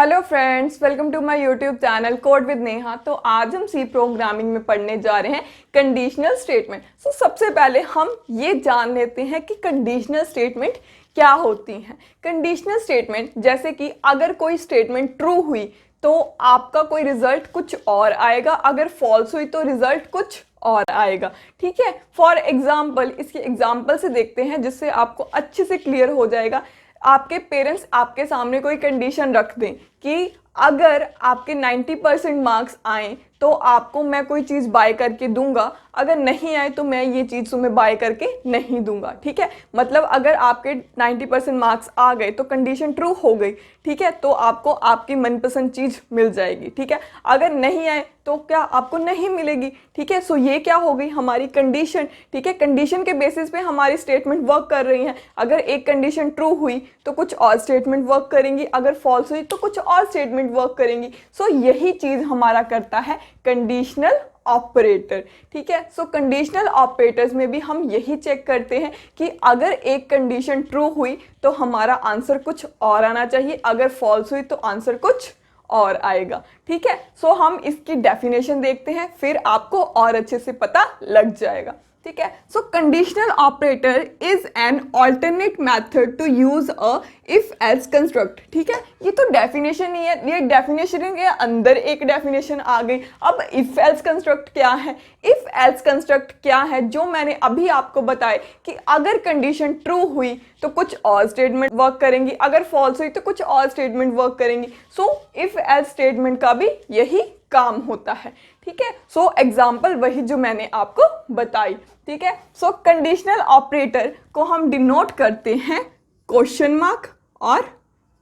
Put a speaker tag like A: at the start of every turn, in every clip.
A: Hello friends, welcome to my YouTube channel code with Neha. तो आज हम सी प्रोग्रामिंग में पढ़ने जा रहे हैं कंडीशनल स्टेटमेंट। सबसे पहले हम ये जान लेते हैं कि कंडीशनल स्टेटमेंट क्या होती हैं। कंडीशनल स्टेटमेंट जैसे कि अगर कोई स्टेटमेंट ट्रू हुई तो आपका कोई रिजल्ट कुछ और आएगा, अगर फॉल्स हुई तो रिजल्ट कुछ और आएगा। ठीक है, फॉर एग्जाम्पल इसके एग्जाम्पल से देखते हैं जिससे आपको अच्छे से क्लियर हो जाएगा। आपके पेरेंट्स आपके सामने कोई कंडीशन रख दें कि अगर आपके 90% मार्क्स आए तो आपको मैं कोई चीज़ बाय करके दूंगा, अगर नहीं आए तो मैं ये चीज़ तुम्हें बाय करके नहीं दूंगा। ठीक है, मतलब अगर आपके 90% मार्क्स आ गए तो कंडीशन ट्रू हो गई। ठीक है, तो आपको आपकी मनपसंद चीज़ मिल जाएगी। ठीक है, अगर नहीं आए तो क्या आपको नहीं मिलेगी। ठीक है, सो ये क्या हो गई हमारी कंडीशन। ठीक है, कंडीशन के बेसिस पे हमारी स्टेटमेंट वर्क कर रही हैं। अगर एक कंडीशन ट्रू हुई तो कुछ और स्टेटमेंट वर्क करेंगी, अगर फॉल्स हुई तो कुछ और स्टेटमेंट वर्क करेंगी। सो यही चीज़ हमारा करता है कंडीशनल ऑपरेटर। ठीक है, सो कंडीशनल ऑपरेटर्स में भी हम यही चेक करते हैं कि अगर एक कंडीशन ट्रू हुई तो हमारा आंसर कुछ और आना चाहिए, अगर फॉल्स हुई तो आंसर कुछ और आएगा। ठीक है, सो हम इसकी डेफिनेशन देखते हैं, फिर आपको और अच्छे से पता लग जाएगा। ठीक है, so conditional operator is an alternate method to use a if else construct. ठीक है, ये तो डेफिनेशन ही है, ये डेफिनेशन के अंदर एक डेफिनेशन आ गई। अब इफ एल्स कंस्ट्रक्ट क्या है? इफ एल्स कंस्ट्रक्ट क्या है जो मैंने अभी आपको बताया कि अगर कंडीशन ट्रू हुई तो कुछ और स्टेटमेंट वर्क करेंगी, अगर फॉल्स हुई तो कुछ और स्टेटमेंट वर्क करेंगी। सो इफ एल्स स्टेटमेंट का भी यही काम होता है। ठीक है, सो एग्जाम्पल वही जो मैंने आपको बताई। ठीक है, सो कंडीशनल ऑपरेटर को हम डिनोट करते हैं क्वेश्चन मार्क और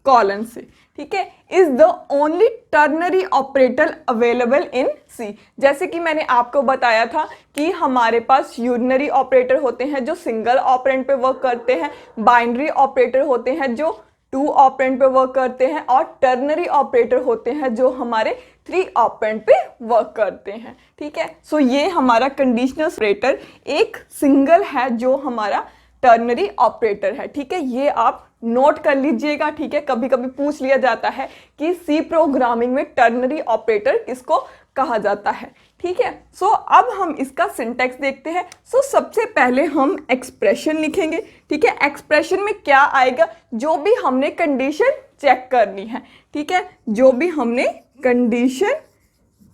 A: कॉलन से। ठीक है, is the only ternary operator available in C. जैसे कि मैंने आपको बताया था कि हमारे पास यूनरी ऑपरेटर होते हैं जो सिंगल ऑपरेंड पे वर्क करते हैं, बाइनरी ऑपरेटर होते हैं जो 2 ऑपरेंड पे वर्क करते हैं, और टर्नरी ऑपरेटर होते हैं जो हमारे 3 ऑपरेंड पे वर्क करते हैं। ठीक है, सो ये हमारा कंडीशनल ऑपरेटर एक सिंगल है जो हमारा टर्नरी ऑपरेटर है। ठीक है, ये आप नोट कर लीजिएगा। ठीक है, कभी कभी पूछ लिया जाता है कि सी प्रोग्रामिंग में टर्नरी ऑपरेटर किसको कहा जाता है। ठीक है, सो अब हम इसका सिंटैक्स देखते हैं। सो सबसे पहले हम एक्सप्रेशन लिखेंगे। ठीक है, एक्सप्रेशन में क्या आएगा? जो भी हमने कंडीशन चेक करनी है। ठीक है, जो भी हमने कंडीशन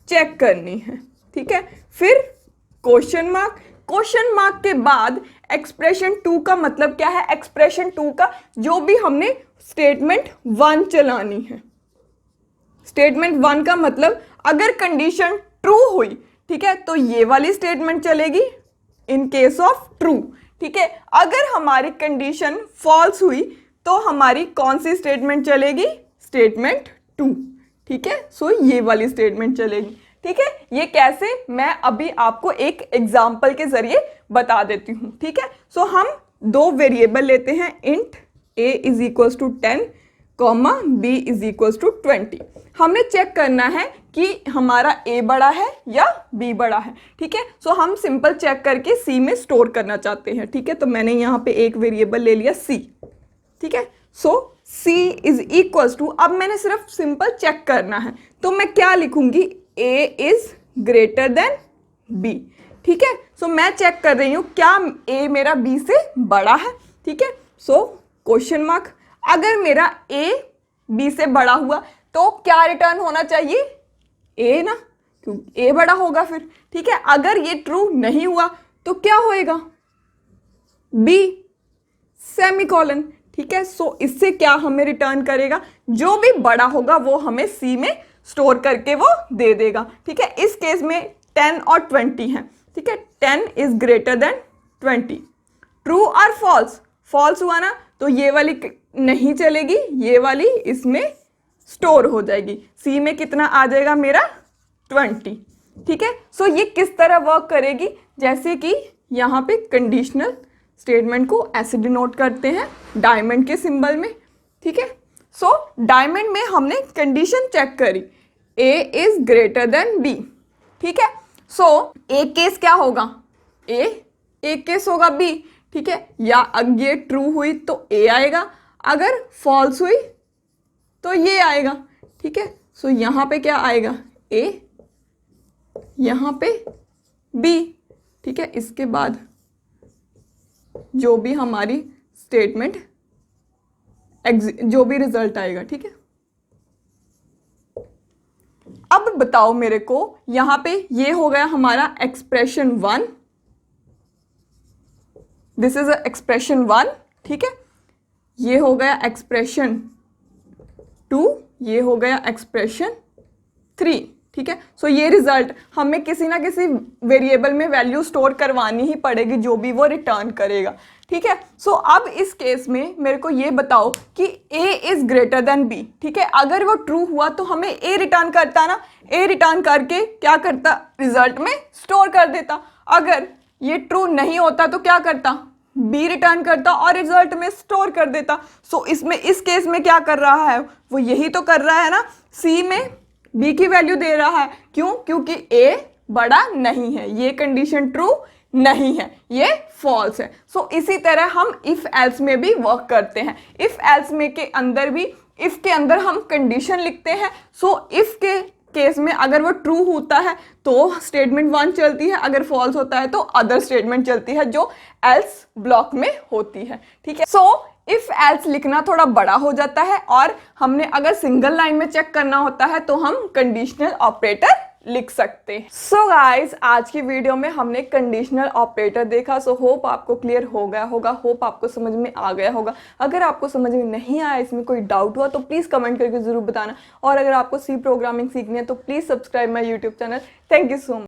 A: चेक करनी है। ठीक है, फिर क्वेश्चन मार्क, क्वेश्चन मार्क के बाद एक्सप्रेशन 2 का मतलब क्या है? एक्सप्रेशन 2 का जो भी हमने स्टेटमेंट 1 चलानी है। स्टेटमेंट 1 का मतलब अगर कंडीशन ट्रू हुई, ठीक है, तो ये वाली स्टेटमेंट चलेगी इन केस ऑफ ट्रू। ठीक है, अगर हमारी कंडीशन फॉल्स हुई तो हमारी कौन सी स्टेटमेंट चलेगी? स्टेटमेंट 2। ठीक है, सो ये वाली स्टेटमेंट चलेगी। ठीक है, ये कैसे मैं अभी आपको एक एग्जाम्पल के जरिए बता देती हूँ। ठीक है, सो हम 2 वेरिएबल लेते हैं, int a is equals to 10 comma b is equals to 20। हमने चेक करना है कि हमारा a बड़ा है या b बड़ा है। ठीक है, सो हम सिंपल चेक करके c में स्टोर करना चाहते हैं। ठीक है, तो मैंने यहाँ पे एक वेरिएबल ले लिया c। ठीक है, सो c इज इक्वल्स टू, अब मैंने सिर्फ सिंपल चेक करना है तो मैं क्या लिखूंगी? a is greater than b। ठीक है, सो मैं चेक कर रही हूँ क्या a मेरा b से बड़ा है। ठीक है, सो क्वेश्चन मार्क, अगर मेरा a b से बड़ा हुआ तो क्या रिटर्न होना चाहिए? a ना, क्योंकि a बड़ा होगा फिर। ठीक है, अगर ये ट्रू नहीं हुआ तो क्या होएगा? b semicolon. ठीक है, सो इससे क्या हमें रिटर्न करेगा? जो भी बड़ा होगा वो हमें c में स्टोर करके वो दे देगा। ठीक है, इस केस में 10 और 20 है। ठीक है, 10 इज ग्रेटर देन 20। ट्रू और फॉल्स? फॉल्स हुआ ना तो ये वाली नहीं चलेगी, ये वाली इसमें स्टोर हो जाएगी। सी में कितना आ जाएगा मेरा? 20। ठीक है, सो ये किस तरह वर्क करेगी? जैसे कि यहाँ पे कंडीशनल स्टेटमेंट को ऐसे डिनोट करते हैं डायमंड के सिंबल में। ठीक है, सो डायमंड में हमने कंडीशन चेक करी, a is greater than b। ठीक है, सो एक केस क्या होगा? a, एक केस होगा b। ठीक है, या अगर ये ट्रू हुई तो a आएगा, अगर फॉल्स हुई तो ये आएगा। ठीक है। सो यहाँ पे क्या आएगा, ए, यहाँ पे बी, ठीक है। इसके बाद जो भी हमारी स्टेटमेंट जो भी रिजल्ट आएगा, ठीक है। अब बताओ मेरे को, यहां पे ये हो गया हमारा एक्सप्रेशन 1, दिस इज एक्सप्रेशन 1, ठीक है। ये हो गया एक्सप्रेशन 2, ये हो गया एक्सप्रेशन 3, ठीक है। सो ये रिजल्ट हमें किसी ना किसी वेरिएबल में वैल्यू स्टोर करवानी ही पड़ेगी, जो भी वो रिटर्न करेगा, ठीक है। सो अब इस केस में मेरे को ये बताओ कि a is greater than b, ठीक है। अगर वो ट्रू हुआ तो हमें a रिटर्न करता ना, a रिटर्न करके क्या करता, रिजल्ट में स्टोर कर देता। अगर ये ट्रू नहीं होता तो क्या करता, b रिटर्न करता और रिजल्ट में स्टोर कर देता। सो इसमें इस केस में क्या कर रहा है, वो यही तो कर रहा है ना, c में b की वैल्यू दे रहा है। क्यों, क्योंकि a बड़ा नहीं है, ये कंडीशन ट्रू नहीं है, ये फॉल्स है। सो इसी तरह हम इफ एल्स में भी वर्क करते हैं। इफ एल्स में के अंदर भी, इफ के अंदर हम कंडीशन लिखते हैं। सो इफ के केस में अगर वो ट्रू होता है तो स्टेटमेंट 1 चलती है, अगर फॉल्स होता है तो अदर स्टेटमेंट चलती है जो एल्स ब्लॉक में होती है, ठीक है। सो इफ एल्स लिखना थोड़ा बड़ा हो जाता है, और हमने अगर सिंगल लाइन में चेक करना होता है तो हम कंडीशनल ऑपरेटर लिख सकते हैं। सो गाइस, आज की वीडियो में हमने कंडीशनल ऑपरेटर देखा। सो होप आपको क्लियर हो गया होगा, होप आपको समझ में आ गया होगा। अगर आपको समझ में नहीं आया, इसमें कोई डाउट हुआ तो प्लीज़ कमेंट करके ज़रूर बताना। और अगर आपको सी प्रोग्रामिंग सीखनी है तो please subscribe my YouTube channel. Thank you so much.